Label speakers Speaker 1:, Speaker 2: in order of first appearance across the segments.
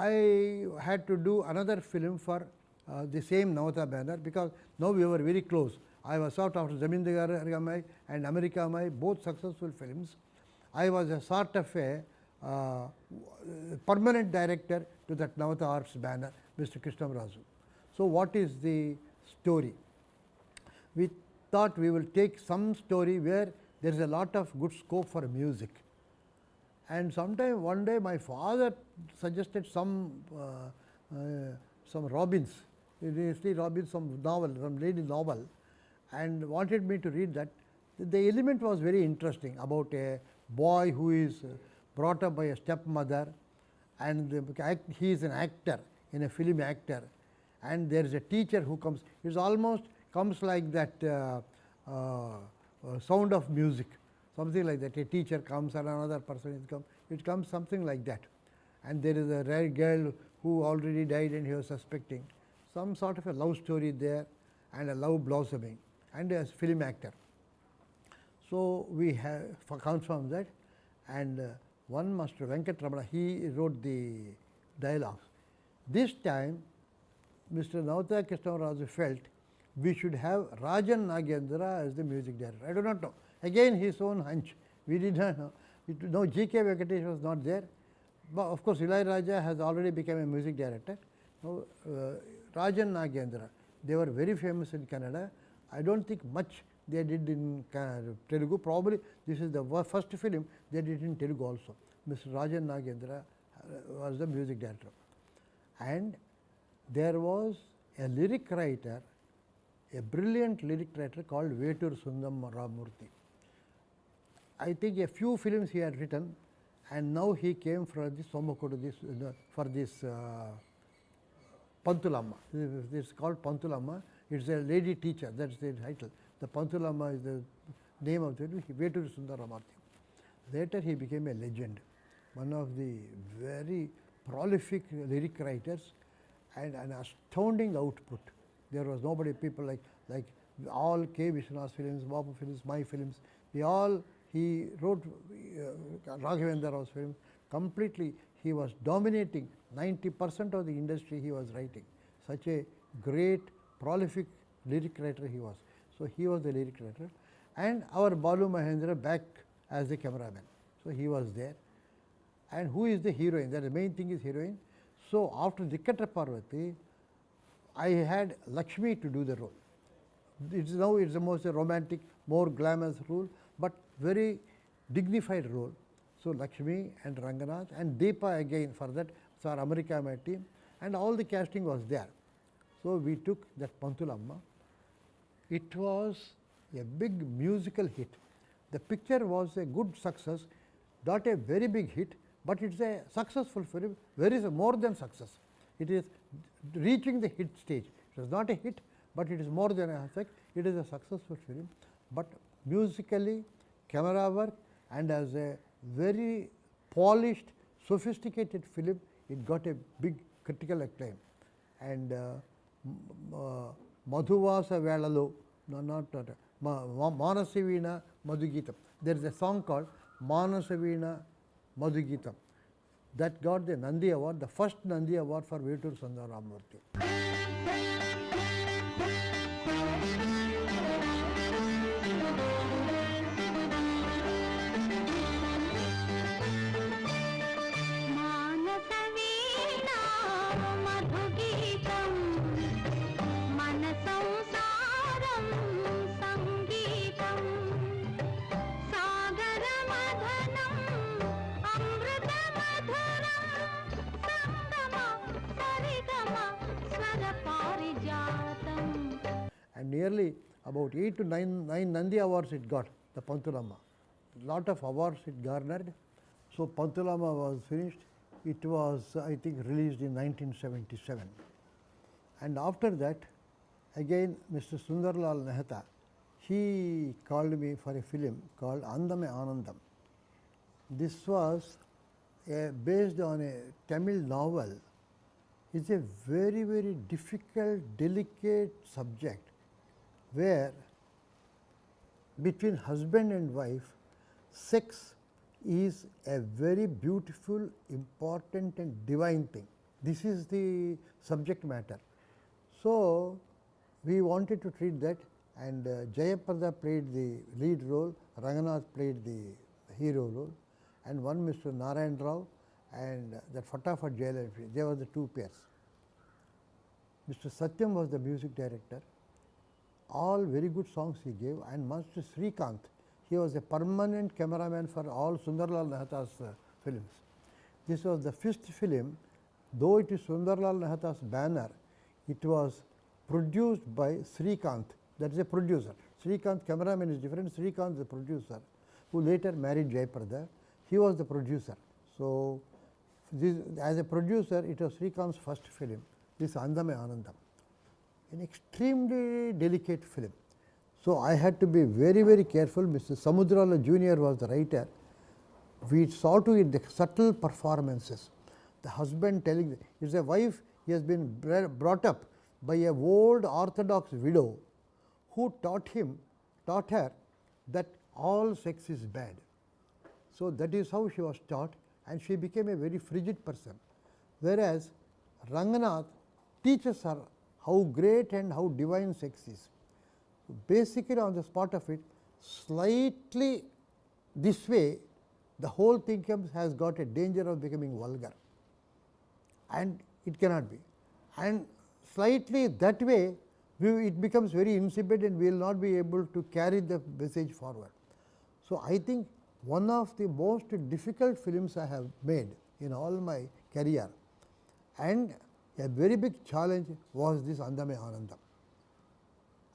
Speaker 1: I had to do another film for the same Navata banner, because now we were very close. I was out after Zamindar Mai and America Mai, both successful films. I was a sort of a permanent director to that Navata Arts banner, Mr. Krishnamrazu. So, what is the story? We thought we will take some story where there is a lot of good scope for music. And sometime one day my father suggested some Robbins, Robbins, some novel, some lady novel, and wanted me to read that. The element was very interesting, about a boy who is brought up by a stepmother, and he is an actor, in a film actor, and there is a teacher who comes. It almost comes like that Sound of Music, something like that. A teacher comes and another person is come. It comes something like that. And there is a rare girl who already died and he was suspecting. Some sort of a love story there, and a love blossoming, and a film actor. So, we have confirmed that, and one Master Venkatramana, he wrote the dialogues. This time Mr. Navata Krishnamrazu felt we should have Rajan Nagendra as the music director. I do not know. Again his own hunch. We did not know. No, G.K. Venkatesh was not there. But of course, Ilaiyaraaja has already become a music director. Now, Rajan Nagendra, they were very famous in Kannada. I do not think much they did in Telugu. Probably this is the first film they did in Telugu also. Mr. Rajan Nagendra was the music director. And there was a lyric writer, a brilliant lyric writer called Vetur Sundam Ramurthy. I think a few films he had written, and now he came for this Somakodu, for this Pantulamma. This is called Pantulamma. It is a lady teacher, that is the title. The Pantulamma is the name of the Vetur Sundar Ramurthy. Later he became a legend, one of the very prolific lyric writers, and an astounding output. There was nobody, people like all K. Vishwanath's films, Babu films, my films, they all, he wrote Raghavendra Rao's films completely. He was dominating 90% of the industry he was writing. Such a great prolific lyric writer he was. So, he was the lyric writer, and our Balu Mahendra back as the cameraman. So, he was there. And who is the heroine? That the main thing is heroine. So, after Dikkatra Parvati, I had Lakshmi to do the role. It's now it's the most romantic, more glamorous role, but very dignified role. So, Lakshmi and Ranganath and Deepa again for that, so our America my team, and all the casting was there. So, we took that Pantulamma. It was a big musical hit. The picture was a good success, not a very big hit, but it is a successful film, more than success. It is reaching the hit stage. It was not a hit, but it is more than a hit. It is a successful film, but musically, camera work, and as a very polished, sophisticated film, it got a big critical acclaim. And Madhuvasa Velalo, not Manasavina Madhugitam. There is a song called Manasavina Madhugitam that got the Nandi Award, the first Nandi Award for Vetur Sundar Ramurthy. And nearly about 8 to 9 Nandi Awards it got, the Pantulamma. Lot of awards it garnered. So, Pantulamma was finished. It was, I think, released in 1977. And after that, again Mr. Sundarlal Mehta, he called me for a film called Andame Anandam. This was based on a Tamil novel. It's a very, very difficult, delicate subject, where between husband and wife, sex is a very beautiful, important and divine thing. This is the subject matter. So, we wanted to treat that, and Jayaprada played the lead role, Ranganath played the hero role, and one Mr. Narayan Rao and that Fatafat Jayalakshmi, they were the two pairs. Mr. Satyam was the music director. All very good songs he gave, and Mr. Srikanth, he was a permanent cameraman for all Sundarlal Nahata's films. This was the fifth film, though it is Sundarlal Nahata's banner, it was produced by Srikanth, that is a producer. Srikanth, cameraman is different, Srikanth the producer, who later married Jayaprada. He was the producer. So, this, as a producer, it was Srikanth's first film, this Andame Anandam, an extremely delicate film. So, I had to be very, very careful. Mr. Samudrala Jr. was the writer. We saw to it the subtle performances. The husband telling, is a wife, he has been brought up by a old orthodox widow who taught her that all sex is bad. So, that is how she was taught, and she became a very frigid person. Whereas, Ranganath teaches her how great and how divine sex is. Basically, on the spot of it, slightly this way, the whole thing has got a danger of becoming vulgar, and it cannot be. And slightly that way, it becomes very insipid, and we will not be able to carry the message forward. So, I think one of the most difficult films I have made in all my career, and a very big challenge was this Andame Anandam.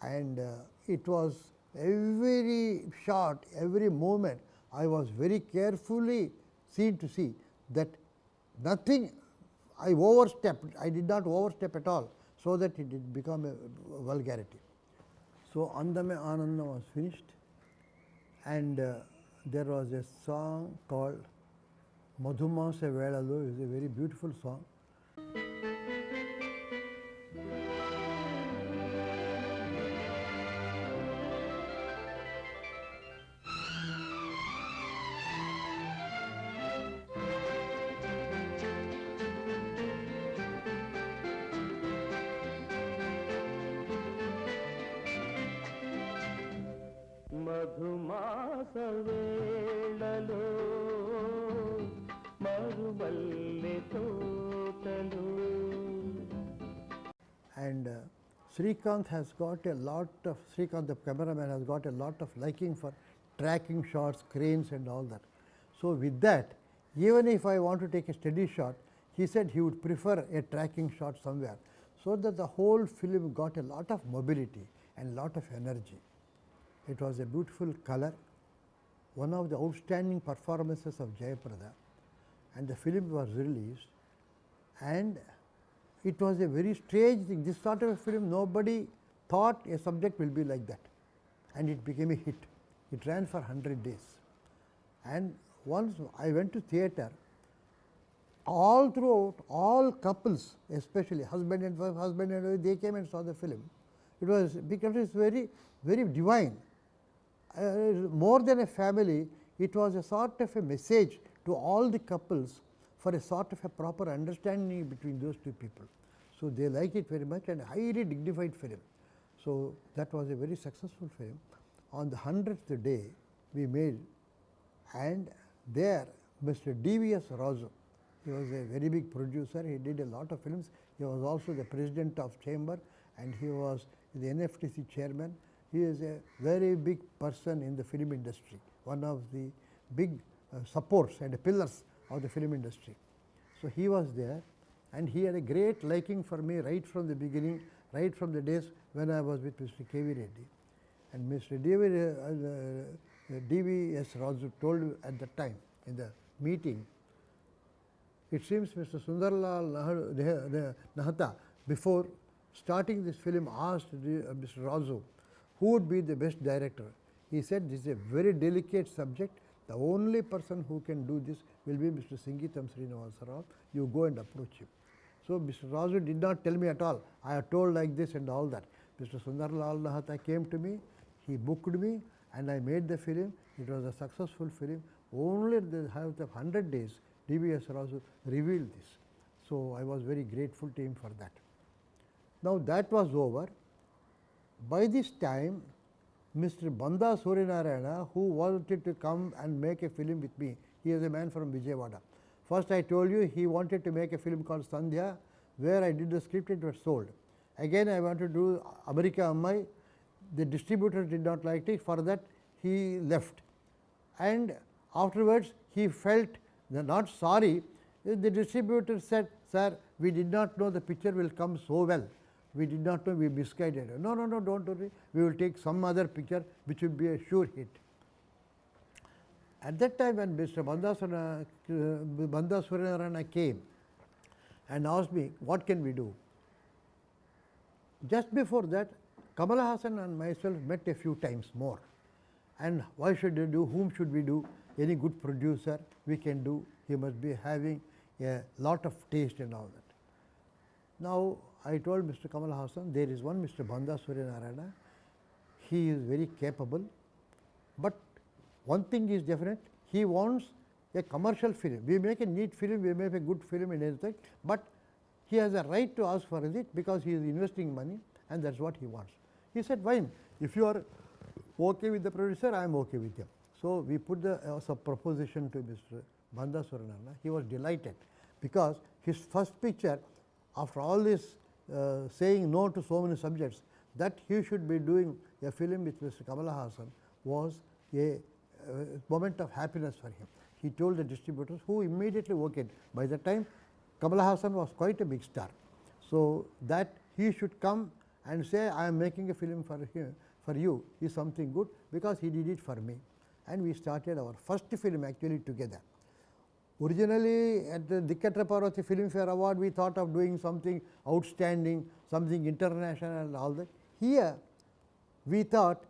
Speaker 1: And it was every shot, every moment, I was very carefully seen to see that nothing I overstepped, I did not overstep at all, so that it did become a vulgarity. So, Andame Anandam was finished, and there was a song called Madhumasa Velalo, is a very beautiful song. And Srikanth has got a lot of, Srikanth the cameraman has got a lot of liking for tracking shots, cranes and all that. So, with that, even if I want to take a steady shot, he said he would prefer a tracking shot somewhere, so that the whole film got a lot of mobility and lot of energy. It was a beautiful color, one of the outstanding performances of Jayaprada, and the film was released, and it was a very strange thing. This sort of a film, nobody thought a subject will be like that, and it became a hit. It ran for 100 days. And once I went to theatre, all throughout, all couples, especially husband and wife, they came and saw the film. It was because it's very, very divine. More than a family, it was a sort of a message to all the couples for a sort of a proper understanding between those two people. So, they liked it very much, and highly dignified film. So, that was a very successful film. On the 100th day, we made, and there Mr. D.V.S. Razu, he was a very big producer, he did a lot of films. He was also the president of chamber, and he was the NFTC chairman. He is a very big person in the film industry, one of the big supports and pillars of the film industry. So, he was there, and he had a great liking for me right from the beginning, right from the days when I was with Mr. K.V. Reddy. And Mr. D.V.S. Razu told at the time in the meeting, it seems Mr. Sundarlal Nahata, before starting this film, asked Mr. Razu who would be the best director. He said, this is a very delicate subject. The only person who can do this will be Mr. Singeetam Srinivasa Rao. You go and approach him. So, Mr. Razu did not tell me at all. I have told like this and all that. Mr. Sundarlal Nahata came to me, he booked me, and I made the film. It was a successful film. Only at the height of 100 days, D.V.S. Razu revealed this. So, I was very grateful to him for that. Now, that was over. By this time, Mr. Banda Suryanarayana, who wanted to come and make a film with me, he is a man from Vijayawada. First I told you he wanted to make a film called Sandhya, where I did the script, it was sold. Again I wanted to do America Ammai, the distributor did not like it, for that he left. And afterwards he felt not sorry, the distributor said, sir, we did not know the picture will come so well. We did not know, we misguided. No, no, no, don't worry, we will take some other picture which will be a sure hit. At that time when Mr. Banda Suryanarayana came and asked me, what can we do? Just before that, Kamal Haasan and myself met a few times more. And why should we do, whom should we do? Any good producer we can do, he must be having a lot of taste and all that. Now, I told Mr. Kamal Haasan, there is one Mr. Banda Suryanarayana, he is very capable, but one thing is definite, he wants a commercial film. We make a neat film, we make a good film and everything, but he has a right to ask for it because he is investing money and that is what he wants. He said, fine, if you are okay with the producer, I am okay with him. So, we put the proposition to Mr. Banda Suryanarayana. He was delighted because his first picture, after all this saying no to so many subjects, that he should be doing a film with Mr. Kamal Haasan was a moment of happiness for him. He told the distributors, who immediately okayed. By the time Kamal Haasan was quite a big star. So, that he should come and say, I am making a film for you is something good, because he did it for me. And we started our first film actually together. Originally at the Dikatra Parvati Filmfare Award, we thought of doing something outstanding, something international and all that. Here we thought,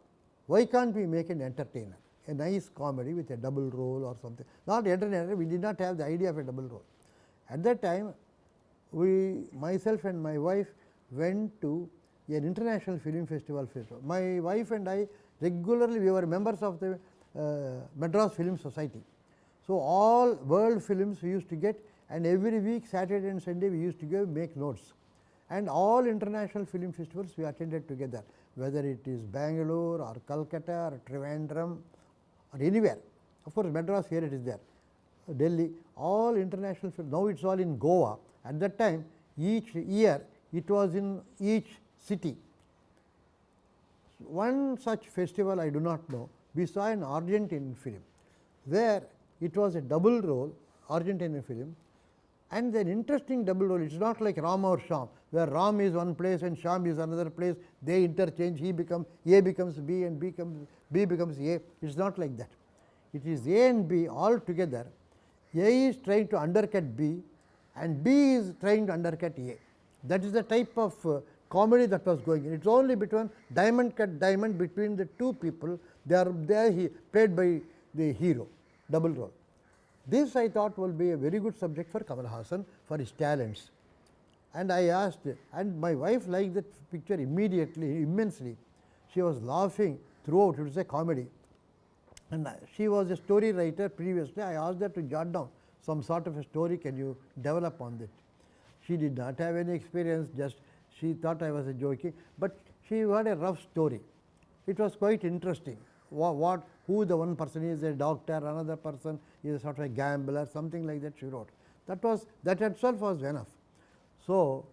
Speaker 1: why can't we make an entertainer, a nice comedy with a double role or something. Not entertainer, we did not have the idea of a double role. At that time, myself and my wife went to an international film festival. My wife and I regularly, we were members of the Madras Film Society. So, all world films we used to get, and every week Saturday and Sunday we used to go make notes. And all international film festivals we attended together, whether it is Bangalore or Calcutta or Trivandrum or anywhere. Of course, Madras here it is there, Delhi, all international film. Now it is all in Goa. At that time, each year it was in each city. One such festival I do not know, we saw an Argentine film, where it was a double role, Argentinian film, and an interesting double role. It is not like Ram or Sham, where Ram is one place and Sham is another place, they interchange, A becomes B and B becomes A. It is not like that. It is A and B all together. A is trying to undercut B and B is trying to undercut A. That is the type of comedy that was going. It is only between diamond cut diamond between the two people. They are there, played by the hero, double role. This I thought will be a very good subject for Kamal Haasan for his talents. And I asked, and my wife liked that picture immediately, immensely. She was laughing throughout, it was a comedy. And she was a story writer previously. I asked her to jot down some sort of a story, can you develop on that? She did not have any experience, just she thought I was joking, but she had a rough story. It was quite interesting. Who the one person is a doctor, another person is a sort of a gambler, something like that she wrote. That itself was enough. So,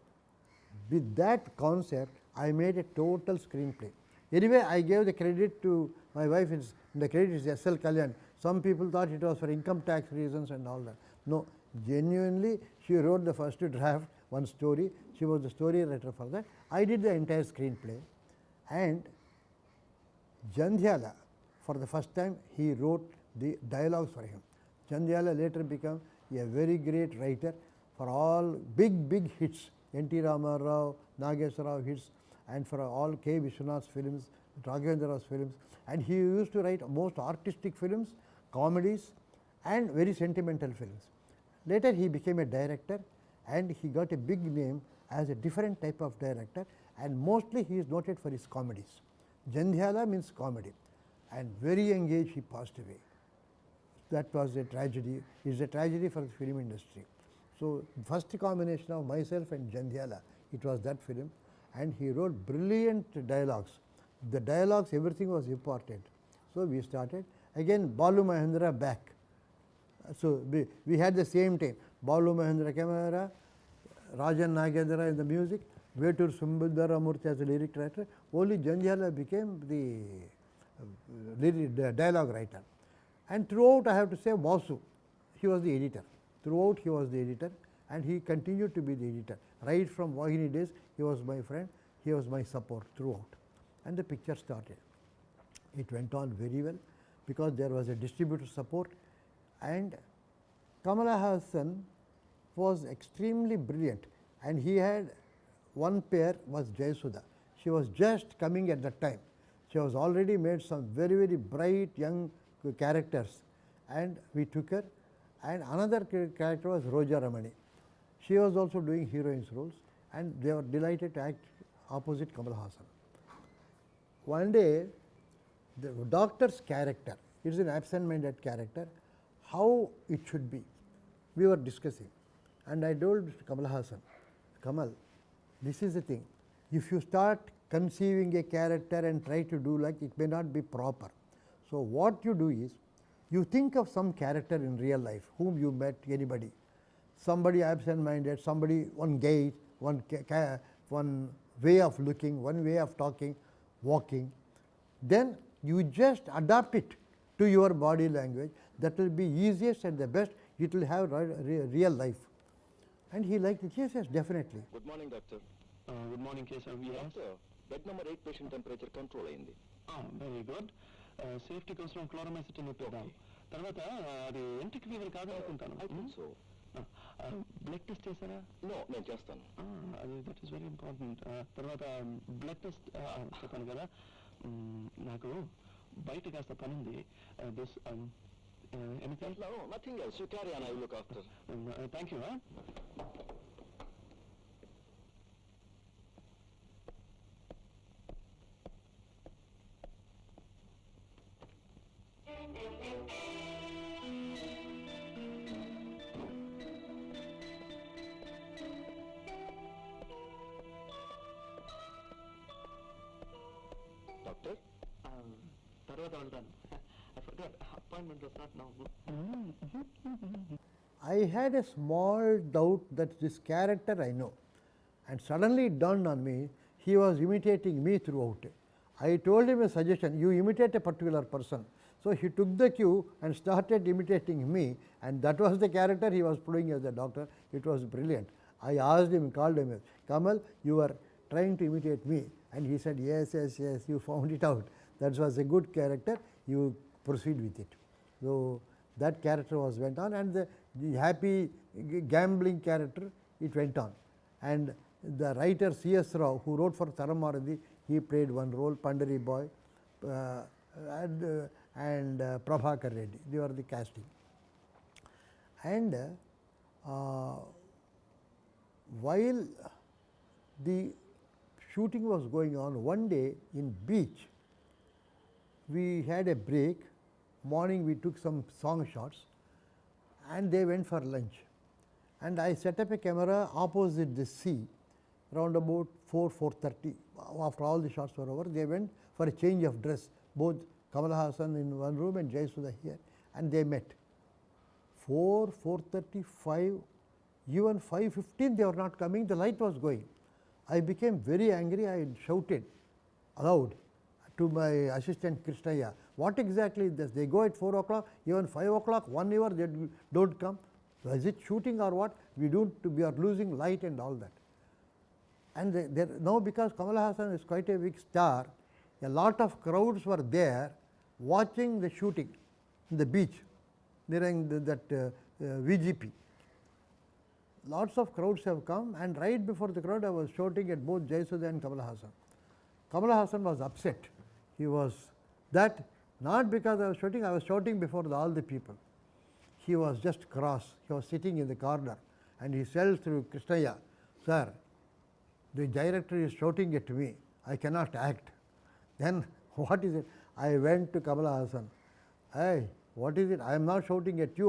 Speaker 1: with that concept, I made a total screenplay. Anyway, I gave the credit to my wife, the credit is S.L. Kalyan. Some people thought it was for income tax reasons and all that. No, genuinely she wrote the first draft, one story, she was the story writer for that. I did the entire screenplay, and Jandhyala, for the first time he wrote the dialogues for him. Jandhyala later became a very great writer for all big hits, N.T. Rama Rao, Nageshwara Rao hits, and for all K. Vishwanath's films, Raghavendra Rao's films, and he used to write most artistic films, comedies and very sentimental films. Later he became a director and he got a big name as a different type of director, and mostly he is noted for his comedies. Jandhyala means comedy, and very young age he passed away. That was a tragedy, it is a tragedy for the film industry. So, first combination of myself and Jandhyala, it was that film, and he wrote brilliant dialogues. The dialogues, everything was important. So, we started. Again, Balu Mahendra back. So, we had the same time, Balu Mahendra camera, Rajan Nagendra in the music, Vetur Sumbudara Murthy as the lyric writer. Only Jandhyala became the dialogue writer. And throughout, I have to say, Vasu, he was the editor. Throughout, he was the editor, and he continued to be the editor. Right from Vahini days, he was my friend, he was my support throughout. And the picture started. It went on very well because there was a distributor support, and Kamala Hassan was extremely brilliant, and he had one pair was Jayasudha. She was just coming at that time. She was already made some very, very bright young characters, and we took her. And another character was Roja Ramani. She was also doing heroine's roles, and they were delighted to act opposite Kamal Hassan. One day, the doctor's character, it is an absent-minded character, how it should be. We were discussing, and I told Kamal Hassan, Kamal, this is the thing. If you start conceiving a character and try to do like, it may not be proper. So, what you do is, you think of some character in real life, whom you met, anybody, somebody absent-minded, somebody, one gaze, one way of looking, one way of talking, walking, then you just adapt it to your body language. That will be easiest and the best. It will have real life. And he liked it. Yes, yes, definitely.
Speaker 2: Good morning, doctor.
Speaker 3: Good morning, Keshav. Yes.
Speaker 2: Doctor, bed number 8 patient temperature control అయింది.
Speaker 3: Very good. Safety కోసం క్లోరోమెసిటిన్ ఇప్పిద్దాం. తర్వాత అది enteric fever కాదనుకుంటాను.
Speaker 2: I think so.
Speaker 3: Blood test చేశారా?
Speaker 2: No, నేను చేస్తాను.
Speaker 3: అది దట్ ఈస్ వెరీ ఇంపార్టెంట్. తర్వాత బ్లడ్ టెస్ట్ చెప్పాను కదా, నాకు బయట కాస్త పని ఉంది. This anything?
Speaker 2: No, nothing else. You carry on. I will look after.
Speaker 3: Thank you.
Speaker 2: Doctor?
Speaker 3: తర్వాత వెళ్తాను. I forgot. Appointment was not now.
Speaker 1: I had a small doubt that this character I know, and suddenly it dawned on me, he was imitating me throughout. I told him a suggestion, you imitate a particular person. So he took the cue and started imitating me, and that was the character he was playing as a doctor. It was brilliant. I asked him, called him, Kamal, you are trying to imitate me. And he said, yes, yes, yes, you found it out. That was a good character, you proceed with it. So that character went on, and the happy gambling character, it went on. And the writer C.S. Rao, who wrote for Taramaradi, he played one role, Pandari Boy, and Prabhakar Reddy. They were the casting. And while the shooting was going on, one day in beach, we had a break. Morning we took some song shots, and they went for lunch. And I set up a camera opposite the sea, around about 4:30. After all the shots were over, they went for a change of dress. Both Kamal Hassan in one room and Jayasudha here, and they met. 4:35, even 5:15 they were not coming. The light was going. I became very angry. I shouted aloud to my assistant Krishnaya, what exactly is this? They go at 4 o'clock, even 5 o'clock, 1 hour they don't come. Is it shooting or what? We are losing light and all that. And now because Kamal Hassan is quite a big star, a lot of crowds were there watching the shooting in the beach during that VGP. Lots of crowds have come, and right before the crowd I was shouting at both Jayasudha and Kamal Hassan. Kamal Hassan was upset. He was that, not because I was shouting before all the people. He was just cross. He was sitting in the corner, and he said through Krishnaya, sir, the director is shouting at me. I cannot act. Then what is it? I went to Kamal Hassan. Hey, what is it? I am not shouting at you.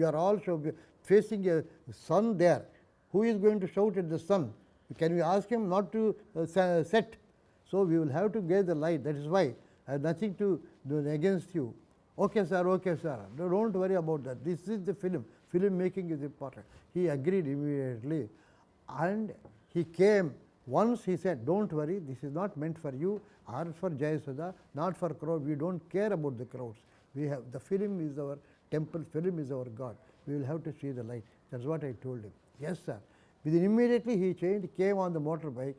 Speaker 1: You are all shouting. facing a sun there. Who is going to shout at the sun? Can we ask him not to set? So we will have to get the light. That is why I have nothing to do against you. Okay, sir, okay, sir. No, don't worry about that. This is the film. Film making is important. He agreed immediately. And he came. Once he said, don't worry, this is not meant for you or for Jayasudha, not for crowd. We don't care about the crowds. We have, the film is our temple, film is our God. We will have to see the light. That's what I told him. Yes, sir. Within immediately he changed, came on the motorbike,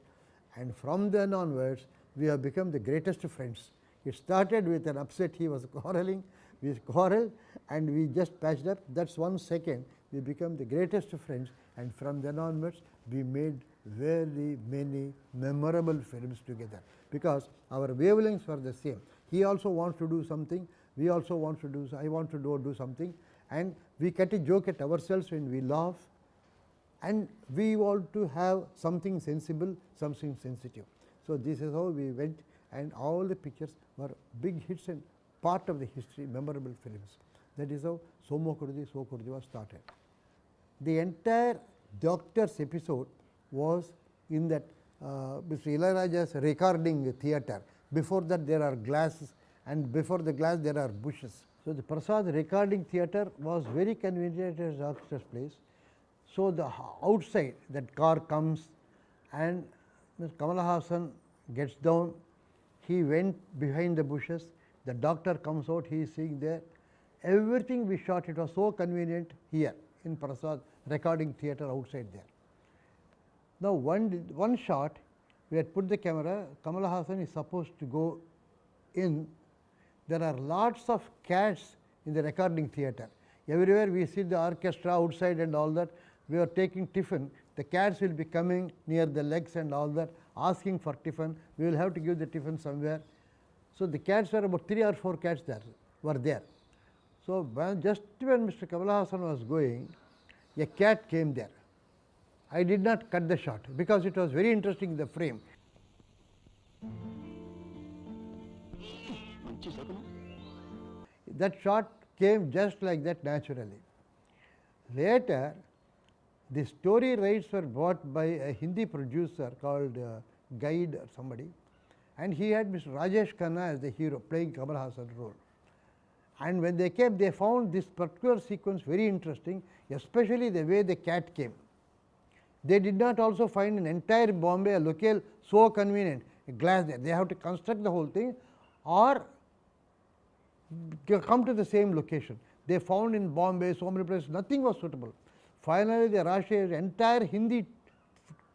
Speaker 1: and from then onwards, we have become the greatest friends. It started with an upset, he was quarreling, we quarreled, and we just patched up. That's 1 second, we become the greatest friends, and from then onwards, we made very many memorable films together, because our wavelengths were the same. He also wants to do something, we also want to do, I want to do something, and we cut a joke at ourselves and we laugh, and we want to have something sensible, something sensitive. So this is how we went, and all the pictures were big hits and part of the history, memorable films. That is how Somo Kurdi, So Kurdi was started. The entire Doctor's episode was in that Mr. Ilayaraja's recording theatre. Before that there are glasses, and before the glass there are bushes. So the Prasad recording theatre was very convenient at Doctor's place. So the outside, that car comes and Mr. Kamal Haasan gets down, he went behind the bushes, the doctor comes out, he is seeing there. Everything we shot, it was so convenient here in Prasad recording theatre outside there. Now one shot, we had put the camera, Kamal Haasan is supposed to go in. There are lots of cats in the recording theatre. Everywhere we see the orchestra outside and all that. We are taking tiffin. The cats will be coming near the legs and all that, asking for tiffin. We will have to give the tiffin somewhere. So the cats were about 3 or 4 cats were there. So just when Mr. Kamal Haasan was going, a cat came there. I did not cut the shot because it was very interesting in the frame. That shot came just like that naturally. Later, the story rights were bought by a Hindi producer called Guide or somebody, and he had Mr. Rajesh Khanna as the hero playing Kamal Haasan's role. And when they came, they found this particular sequence very interesting, especially the way the cat came. They did not also find in entire Bombay a locale so convenient, a glass there. They have to construct the whole thing or come to the same location. They found in Bombay so many places, nothing was suitable. Finally, the Rashtriya's entire Hindi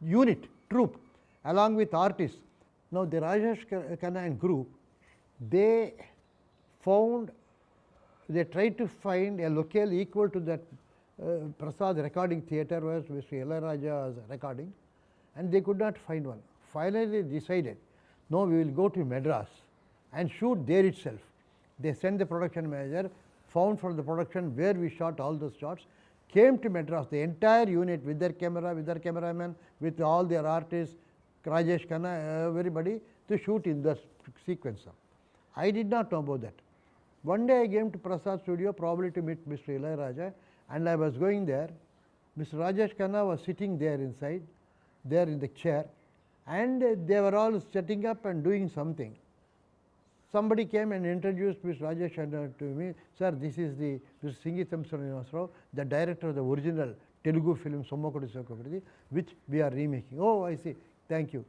Speaker 1: unit, troupe, along with artists. Now, the Rajesh Khanna and group, they tried to find a locale equal to that Prasad recording theatre where Mr. Ilayaraja was recording, and they could not find one. Finally, they decided, no, we will go to Madras and shoot there itself. They sent the production manager, found from the production where we shot all those shots, came to Madras, the entire unit with their camera, with their cameraman, with all their artists, Rajesh Khanna, everybody, to shoot in the sequence. I did not know about that. One day I came to Prasad studio probably to meet Mr. Ilayaraja, and I was going there. Mr. Rajesh Khanna was sitting there inside, there in the chair, and they were all setting up and doing something. Somebody came and introduced Mr. Rajesh Khanna to me. Sir, this is the Mr. Singeetam Srinivasa Rao, the director of the original Telugu film Somo Kurdi, So Kurdi, which we are remaking. Oh, I see. Thank you.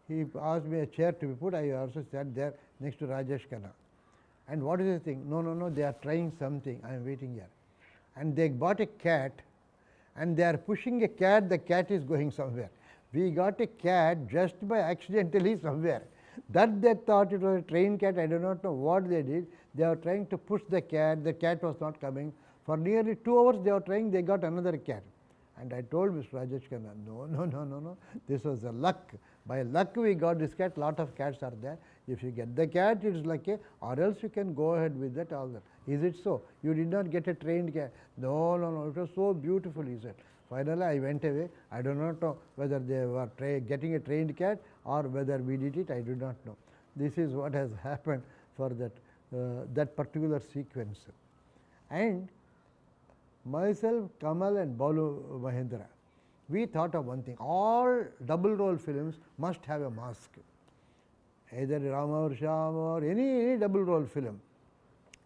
Speaker 1: He asked me a chair to be put. I also sat there next to Rajesh Khanna. And what is the thing? No, they are trying something. I am waiting here. And they bought a cat, and they are pushing a cat. The cat is going somewhere. We got a cat just by accidentally somewhere. That they thought it was a trained cat. I do not know what they did. They were trying to push the cat. The cat was not coming. For nearly 2 hours they were trying. They got another cat. And I told Mr. Rajesh Khanna, no. This was a luck. By luck we got this cat. Lot of cats are there. If you get the cat, it is lucky, or else you can go ahead with that. All that. Is it so? You did not get a trained cat. No. It was so beautiful, he said. Finally, I went away. I do not know whether they were getting a trained cat or whether we did it. I do not know. This is what has happened for that particular sequence. And Myself, Kamal and Balu Mahendra, we thought of one thing. All double roll films must have a mask. Either Rama or Shyam or any double roll film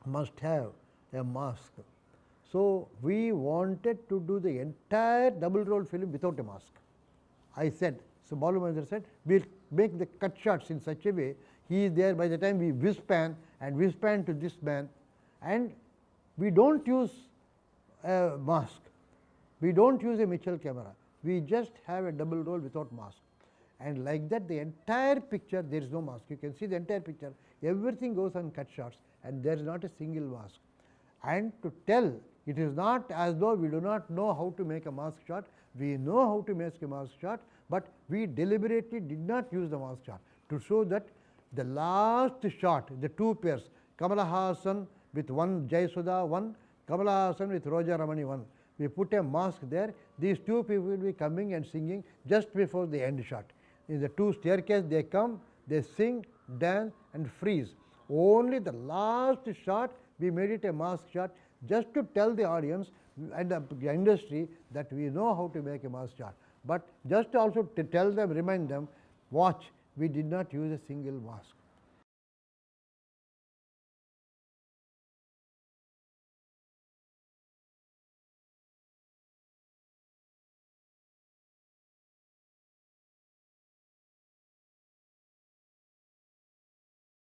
Speaker 1: must have a mask. So we wanted to do the entire double roll film without a mask. I said, so Balu Mahendra said, we'll make the cut shots in such a way, he is there by the time we whiz pan to this man, and we don't use a mask. We don't use a Mitchell camera. We just have a double roll without mask. And like that, the entire picture, there is no mask. You can see the entire picture. Everything goes on cut shots, and there is not a single mask. And to tell, it is not as though we do not know how to make a mask shot. We know how to make a mask shot, but we deliberately did not use the mask shot to show that the last shot, the two pairs, Kamala Hassan with one Jayasudha, one Kamala Hassan with Roja Ramani, one. We put a mask there. These two people will be coming and singing just before the end shot. In the two staircase, they come, they sing, dance, and freeze. Only the last shot, we made it a mask shot just to tell the audience and the industry that we know how to make a mask shot. But just also to tell them, remind them, watch, we did not use a single mask.